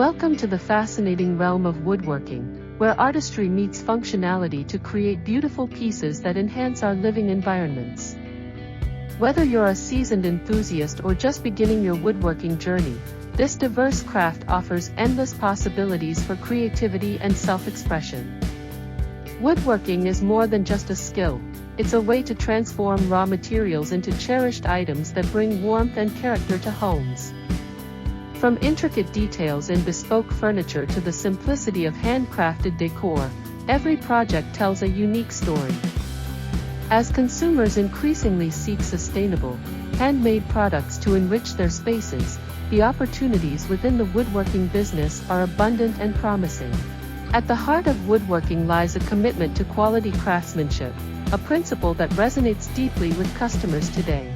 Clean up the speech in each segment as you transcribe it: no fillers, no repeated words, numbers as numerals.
Welcome to the fascinating realm of woodworking, where artistry meets functionality to create beautiful pieces that enhance our living environments. Whether you're a seasoned enthusiast or just beginning your woodworking journey, this diverse craft offers endless possibilities for creativity and self-expression. Woodworking is more than just a skill, it's a way to transform raw materials into cherished items that bring warmth and character to homes. From intricate details in bespoke furniture to the simplicity of handcrafted decor, every project tells a unique story. As consumers increasingly seek sustainable, handmade products to enrich their spaces, the opportunities within the woodworking business are abundant and promising. At the heart of woodworking lies a commitment to quality craftsmanship, a principle that resonates deeply with customers today.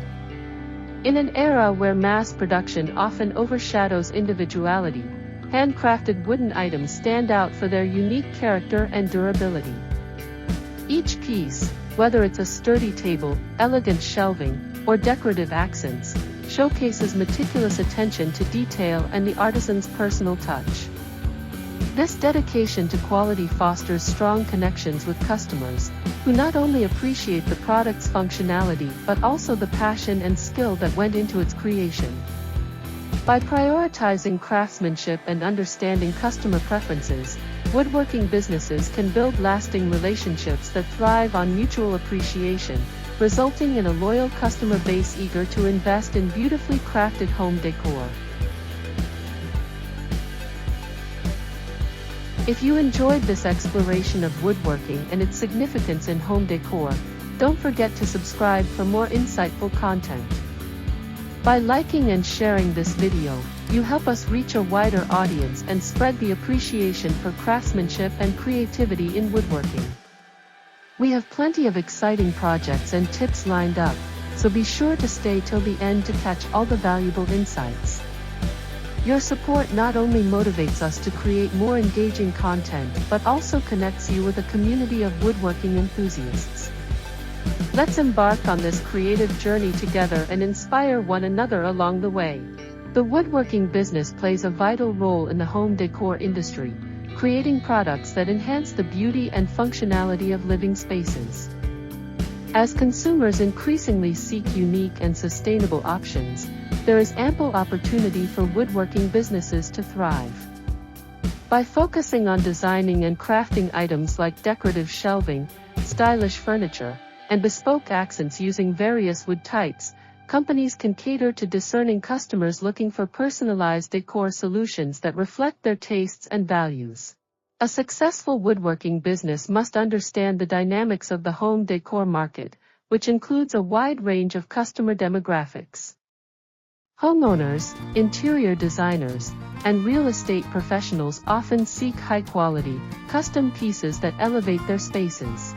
In an era where mass production often overshadows individuality, handcrafted wooden items stand out for their unique character and durability. Each piece, whether it's a sturdy table, elegant shelving, or decorative accents, showcases meticulous attention to detail and the artisan's personal touch. This dedication to quality fosters strong connections with customers, who not only appreciate the product's functionality but also the passion and skill that went into its creation. By prioritizing craftsmanship and understanding customer preferences, woodworking businesses can build lasting relationships that thrive on mutual appreciation, resulting in a loyal customer base eager to invest in beautifully crafted home decor. If you enjoyed this exploration of woodworking and its significance in home decor, don't forget to subscribe for more insightful content. By liking and sharing this video, you help us reach a wider audience and spread the appreciation for craftsmanship and creativity in woodworking. We have plenty of exciting projects and tips lined up, so be sure to stay till the end to catch all the valuable insights. Your support not only motivates us to create more engaging content but also connects you with a community of woodworking enthusiasts. Let's embark on this creative journey together and inspire one another along the way. The woodworking business plays a vital role in the home decor industry, creating products that enhance the beauty and functionality of living spaces. As consumers increasingly seek unique and sustainable options, there is ample opportunity for woodworking businesses to thrive. By focusing on designing and crafting items like decorative shelving, stylish furniture, and bespoke accents using various wood types, companies can cater to discerning customers looking for personalized decor solutions that reflect their tastes and values. A successful woodworking business must understand the dynamics of the home decor market, which includes a wide range of customer demographics. Homeowners, interior designers, and real estate professionals often seek high-quality, custom pieces that elevate their spaces.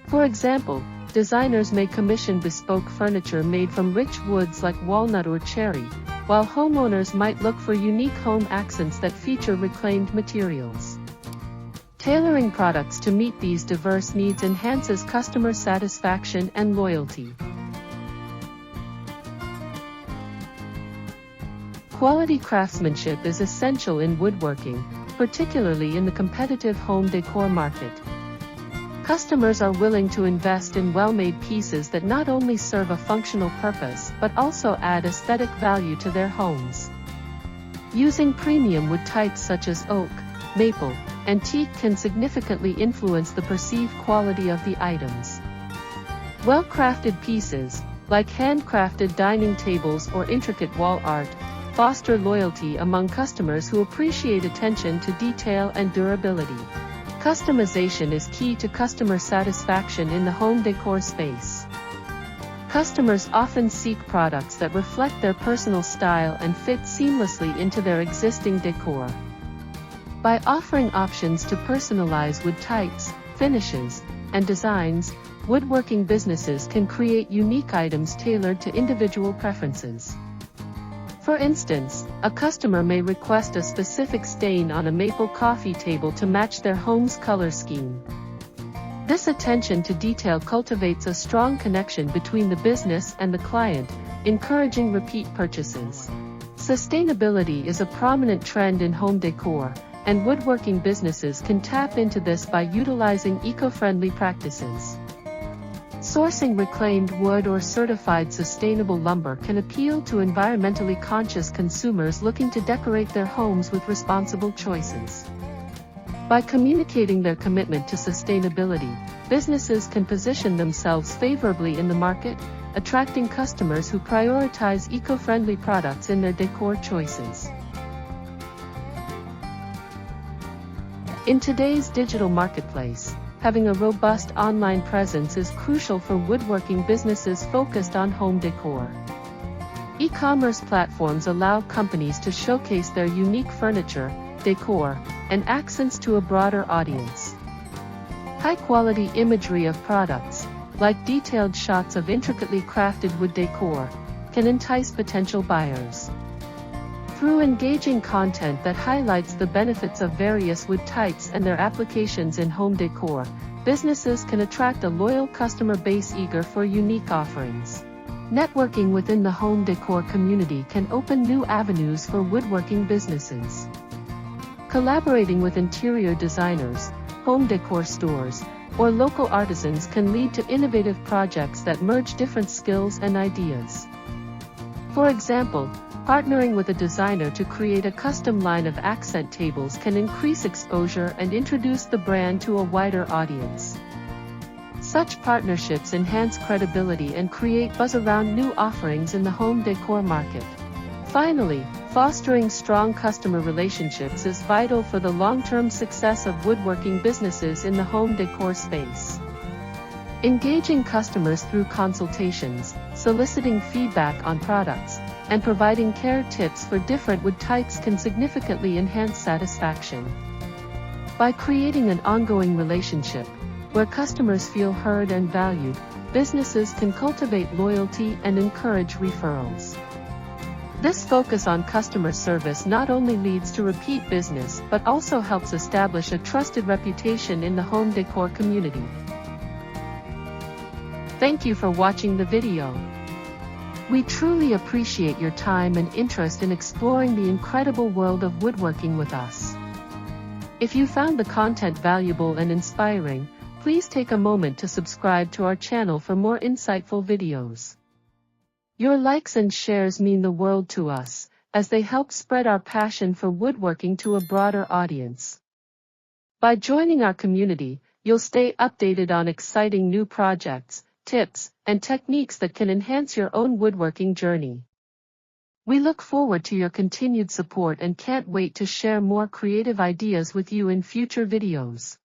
For example, designers may commission bespoke furniture made from rich woods like walnut or cherry, while homeowners might look for unique home accents that feature reclaimed materials. Tailoring products to meet these diverse needs enhances customer satisfaction and loyalty. Quality craftsmanship is essential in woodworking, particularly in the competitive home decor market. Customers are willing to invest in well-made pieces that not only serve a functional purpose but also add aesthetic value to their homes. Using premium wood types such as oak, maple, and teak can significantly influence the perceived quality of the items. Well-crafted pieces, like handcrafted dining tables or intricate wall art, foster loyalty among customers who appreciate attention to detail and durability. Customization is key to customer satisfaction in the home decor space. Customers often seek products that reflect their personal style and fit seamlessly into their existing decor. By offering options to personalize wood types, finishes, and designs, woodworking businesses can create unique items tailored to individual preferences. For instance, a customer may request a specific stain on a maple coffee table to match their home's color scheme. This attention to detail cultivates a strong connection between the business and the client, encouraging repeat purchases. Sustainability is a prominent trend in home decor, and woodworking businesses can tap into this by utilizing eco-friendly practices. Sourcing reclaimed wood or certified sustainable lumber can appeal to environmentally conscious consumers looking to decorate their homes with responsible choices. By communicating their commitment to sustainability, businesses can position themselves favorably in the market, attracting customers who prioritize eco-friendly products in their decor choices. In today's digital marketplace, having a robust online presence is crucial for woodworking businesses focused on home decor. E-commerce platforms allow companies to showcase their unique furniture, decor, and accents to a broader audience. High-quality imagery of products, like detailed shots of intricately crafted wood decor, can entice potential buyers. Through engaging content that highlights the benefits of various wood types and their applications in home decor, businesses can attract a loyal customer base eager for unique offerings. Networking within the home decor community can open new avenues for woodworking businesses. Collaborating with interior designers, home decor stores, or local artisans can lead to innovative projects that merge different skills and ideas. For example, partnering with a designer to create a custom line of accent tables can increase exposure and introduce the brand to a wider audience. Such partnerships enhance credibility and create buzz around new offerings in the home decor market. Finally, fostering strong customer relationships is vital for the long-term success of woodworking businesses in the home decor space. Engaging customers through consultations, soliciting feedback on products, and providing care tips for different wood types can significantly enhance satisfaction. By creating an ongoing relationship, where customers feel heard and valued, businesses can cultivate loyalty and encourage referrals. This focus on customer service not only leads to repeat business but also helps establish a trusted reputation in the home decor community. Thank you for watching the video. We truly appreciate your time and interest in exploring the incredible world of woodworking with us. If you found the content valuable and inspiring, please take a moment to subscribe to our channel for more insightful videos. Your likes and shares mean the world to us, as they help spread our passion for woodworking to a broader audience. By joining our community, you'll stay updated on exciting new projects, tips, and techniques that can enhance your own woodworking journey. We look forward to your continued support and can't wait to share more creative ideas with you in future videos.